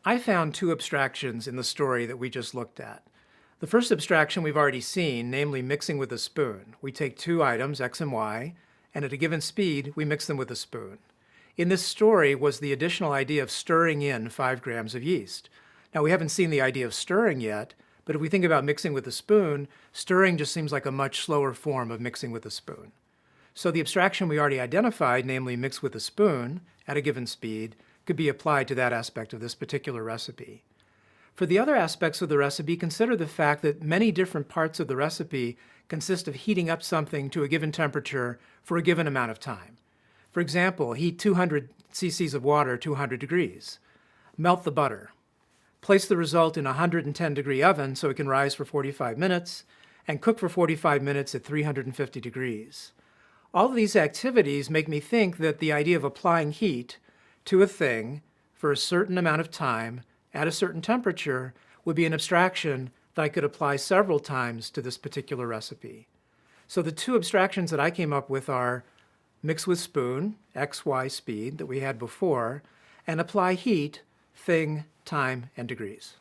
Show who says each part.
Speaker 1: I found two abstractions in the story that we just looked at. The first abstraction we've already seen, namely mixing with a spoon. We take two items, x and y, and at a given speed, we mix them with a spoon. In this story was the additional idea of stirring in 5 grams of yeast. Now, we haven't seen the idea of stirring yet, but if we think about mixing with a spoon, stirring just seems like a much slower form of mixing with a spoon. So the abstraction we already identified, namely mix with a spoon at a given speed, could be applied to that aspect of this particular recipe. For the other aspects of the recipe, consider the fact that many different parts of the recipe consist of heating up something to a given temperature for a given amount of time. For example, heat 200 cc's of water to 100 degrees. Melt the butter. Place the result in a 110-degree oven so it can rise for 45 minutes, and cook for 45 minutes at 350 degrees. All of these activities make me think that the idea of applying heat to a thing for a certain amount of time at a certain temperature would be an abstraction that I could apply several times to this particular recipe. So the two abstractions that I came up with are mix with spoon, x, y speed that we had before, and apply heat, thing, time, and degrees.